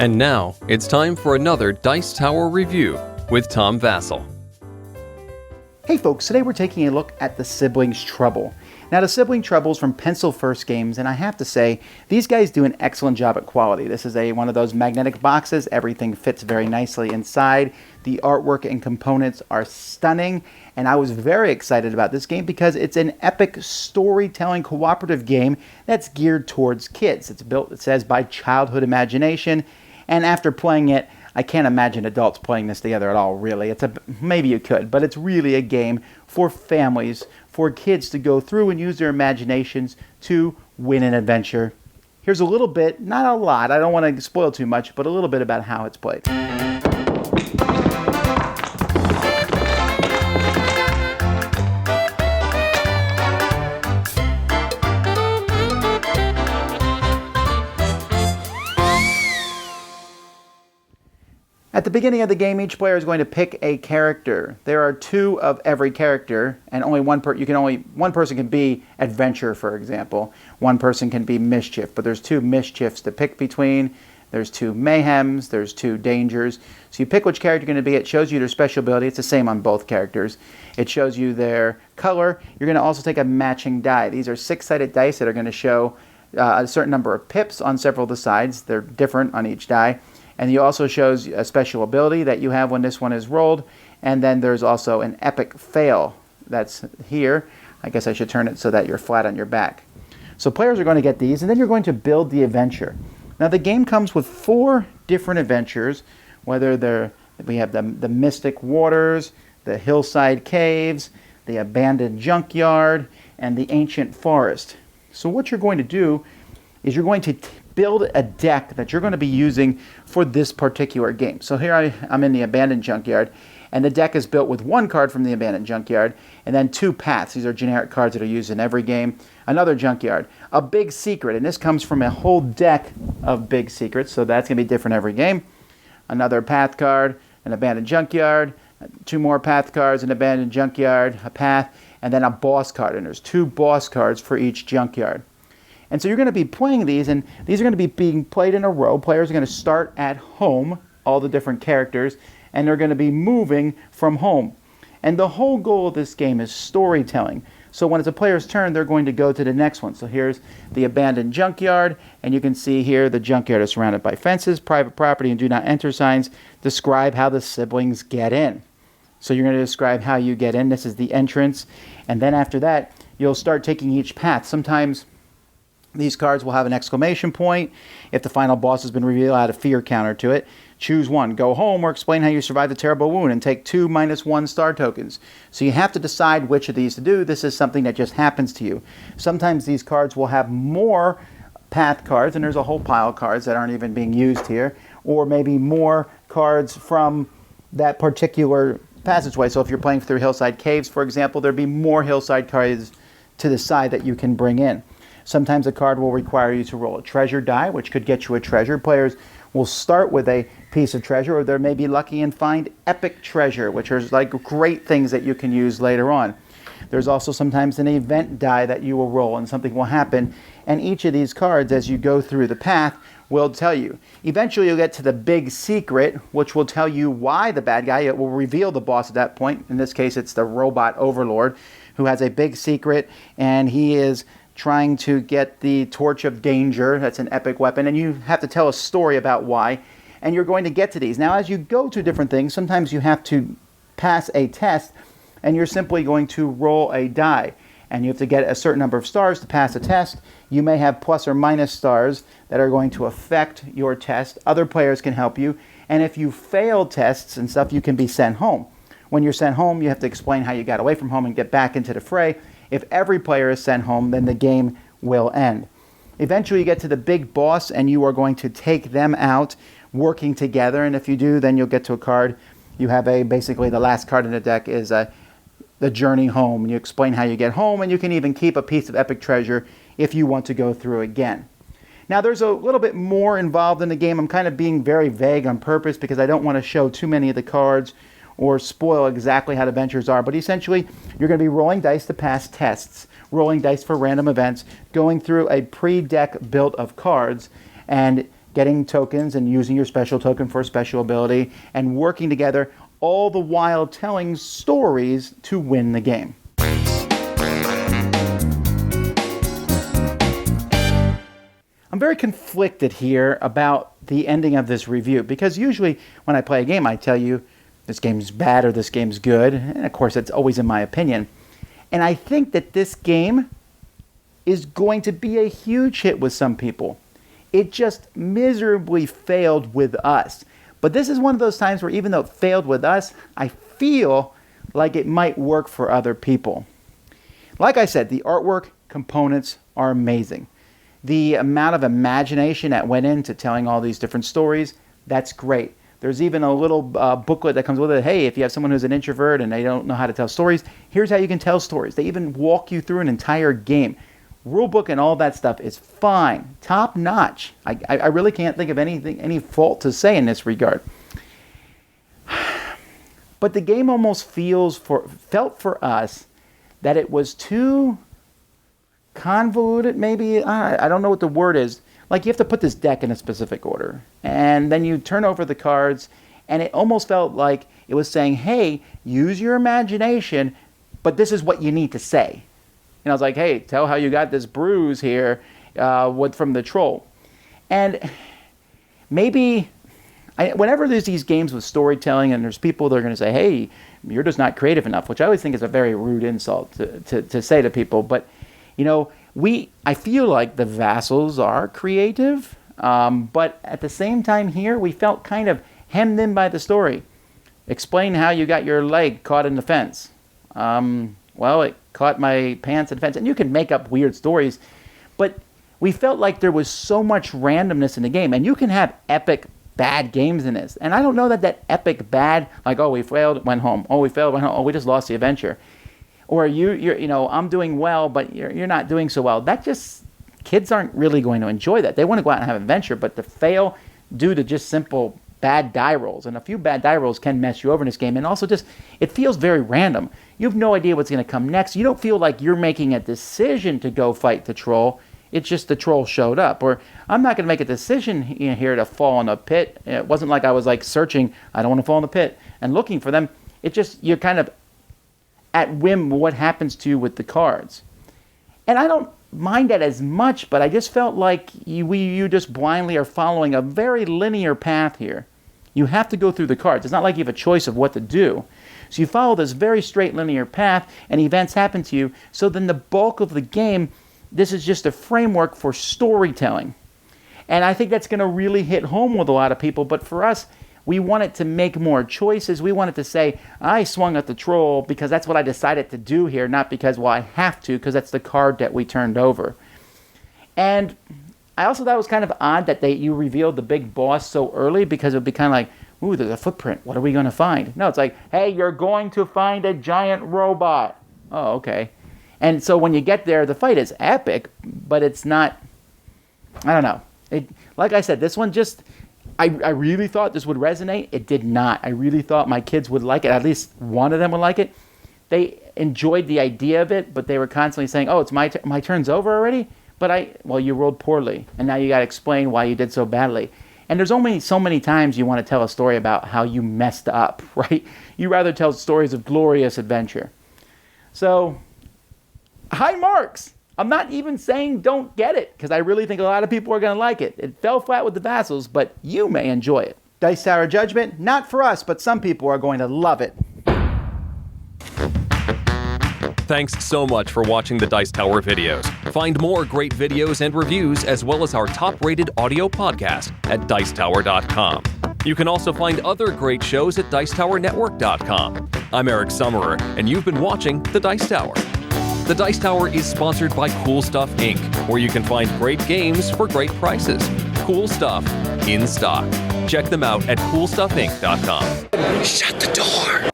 And now, it's time for another Dice Tower review with Tom Vasel. Hey folks, today we're taking a look at the Siblings Trouble. Now the Sibling Trouble is from Pencil First Games, and I have to say, these guys do an excellent job at quality. This is one of those magnetic boxes. Everything fits very nicely inside. The artwork and components are stunning, and I was very excited about this game because it's an epic storytelling cooperative game that's geared towards kids. It's built, it says, by childhood imagination, and after playing it, I can't imagine adults playing this together at all, really. Maybe you could, but it's really a game for families, for kids to go through and use their imaginations to win an adventure. Here's a little bit, not a lot, I don't want to spoil too much, but a little bit about how it's played. At the beginning of the game, each player is going to pick a character. There are two of every character, and only one person can be adventure, for example. One person can be mischief, but there's two mischiefs to pick between. There's two mayhems, there's two dangers. So you pick which character you're going to be. It shows you their special ability. It's the same on both characters. It shows you their color. You're going to also take a matching die. These are six-sided dice that are going to show a certain number of pips on several of the sides. They're different on each die. And it also shows a special ability that you have when this one is rolled. And then there's also an epic fail that's here. I guess I should turn it so that you're flat on your back. So players are going to get these, and then you're going to build the adventure. Now the game comes with 4 different adventures, whether we have the Mystic Waters, the Hillside Caves, the Abandoned Junkyard, and the Ancient Forest. So what you're going to do is you're going to build a deck that you're going to be using for this particular game. So here I'm in the Abandoned Junkyard, and the deck is built with 1 card from the Abandoned Junkyard, and then 2 paths. These are generic cards that are used in every game. Another Junkyard, a Big Secret, and this comes from a whole deck of Big Secrets, so that's going to be different every game. Another path card, an Abandoned Junkyard, 2 more path cards, an Abandoned Junkyard, a path, and then a boss card, and there's 2 boss cards for each junkyard. And so you're going to be playing these, and these are going to be being played in a row. Players are going to start at home, all the different characters, and they're going to be moving from home. And the whole goal of this game is storytelling. So when it's a player's turn, they're going to go to the next one. So here's the Abandoned Junkyard, and you can see here the junkyard is surrounded by fences, private property, and do not enter signs. Describe how the siblings get in. So you're going to describe how you get in. This is the entrance. And then after that, you'll start taking each path. Sometimes these cards will have an exclamation point. If the final boss has been revealed, add a fear counter to it. Choose one. Go home or explain how you survived the terrible wound and take 2 -1 star tokens. So you have to decide which of these to do. This is something that just happens to you. Sometimes these cards will have more path cards, and there's a whole pile of cards that aren't even being used here, or maybe more cards from that particular passageway. So if you're playing through Hillside Caves, for example, there'd be more Hillside cards to the side that you can bring in. Sometimes a card will require you to roll a treasure die, which could get you a treasure. Players will start with a piece of treasure, or they may be lucky and find epic treasure, which are like great things that you can use later on. There's also sometimes an event die that you will roll, and something will happen. And each of these cards, as you go through the path, will tell you. Eventually, you'll get to the Big Secret, which will tell you why the bad guy. It will reveal the boss at that point. In this case, it's the robot overlord, who has a big secret, and he is trying to get the Torch of Danger. That's an epic weapon, and you have to tell a story about why, and you're going to get to these. Now, as you go to different things, sometimes you have to pass a test, and you're simply going to roll a die, and you have to get a certain number of stars to pass a test. You may have plus or minus stars that are going to affect your test. Other players can help you, and if you fail tests and stuff, you can be sent home. When you're sent home, you have to explain how you got away from home and get back into the fray. If every player is sent home, then the game will end. Eventually you get to the big boss, and you are going to take them out working together, and if you do, then you'll get to a card. You have basically the last card in the deck is the journey home, and you explain how you get home, and you can even keep a piece of epic treasure if you want to go through again. Now there's a little bit more involved in the game. I'm kind of being very vague on purpose because I don't want to show too many of the cards or spoil exactly how the adventures are, but essentially you're going to be rolling dice to pass tests, rolling dice for random events, going through a pre-deck built of cards, and getting tokens and using your special token for a special ability, and working together, all the while telling stories to win the game. I'm very conflicted here about the ending of this review, because usually when I play a game, I tell you this game's bad or this game's good, and of course it's always in my opinion. And I think that this game is going to be a huge hit with some people. It just miserably failed with us. But this is one of those times where even though it failed with us, I feel like it might work for other people. Like I said, the artwork components are amazing. The amount of imagination that went into telling all these different stories, that's great. There's even a little booklet that comes with it. Hey, if you have someone who's an introvert and they don't know how to tell stories, here's how you can tell stories. They even walk you through an entire game. Rulebook and all that stuff is fine, top notch. I really can't think of any fault to say in this regard. But the game almost felt for us that it was too convoluted, maybe. I don't know what the word is. Like, you have to put this deck in a specific order, and then you turn over the cards, and it almost felt like it was saying, hey, use your imagination, but this is what you need to say. And I was like, hey, tell how you got this bruise here from the troll. And maybe, whenever there's these games with storytelling and there's people that are going to say, hey, you're just not creative enough, which I always think is a very rude insult to say to people. But, you know, I feel like the Vasels are creative, but at the same time here, we felt kind of hemmed in by the story. Explain how you got your leg caught in the fence. Well, it caught my pants in the fence. And you can make up weird stories, but we felt like there was so much randomness in the game. And you can have epic bad games in this. And I don't know that epic bad, like, oh, we failed, went home. Oh, we failed, went home. Oh, we just lost the adventure. Or I'm doing well, but you're not doing so well. Kids aren't really going to enjoy that. They want to go out and have an adventure, but to fail due to just simple bad die rolls, and a few bad die rolls can mess you over in this game, and also it feels very random. You have no idea what's going to come next. You don't feel like you're making a decision to go fight the troll. It's just the troll showed up. Or I'm not going to make a decision here to fall in a pit. It wasn't like I was like searching, I don't want to fall in the pit, and looking for them. It just, you're kind of at whim what happens to you with the cards. And I don't mind that as much, but I just felt like you just blindly are following a very linear path here. You have to go through the cards. It's not like you have a choice of what to do. So you follow this very straight linear path, and events happen to you. So then the bulk of the game, this is just a framework for storytelling. And I think that's going to really hit home with a lot of people. But for us, we wanted to make more choices. We wanted to say, I swung at the troll because that's what I decided to do here, not because, well, I have to, because that's the card that we turned over. And I also thought it was kind of odd that you revealed the big boss so early, because it would be kind of like, ooh, there's a footprint. What are we going to find? No, it's like, hey, you're going to find a giant robot. Oh, okay. And so when you get there, the fight is epic, but it's not, I don't know. Like I said, this one just, I really thought this would resonate. It did not. I really thought my kids would like it. At least one of them would like it. They enjoyed the idea of it, but they were constantly saying, oh, it's my turn's over already? But well, you rolled poorly, and now you got to explain why you did so badly. And there's only so many times you want to tell a story about how you messed up, right? You rather tell stories of glorious adventure. So, high marks. I'm not even saying don't get it, because I really think a lot of people are going to like it. It fell flat with the Vasels, but you may enjoy it. Dice Tower Judgment, not for us, but some people are going to love it. Thanks so much for watching the Dice Tower videos. Find more great videos and reviews, as well as our top-rated audio podcast at Dicetower.com. You can also find other great shows at Dicetowernetwork.com. I'm Eric Summerer, and you've been watching The Dice Tower. The Dice Tower is sponsored by Cool Stuff Inc., where you can find great games for great prices. Cool stuff in stock. Check them out at CoolStuffInc.com. Shut the door.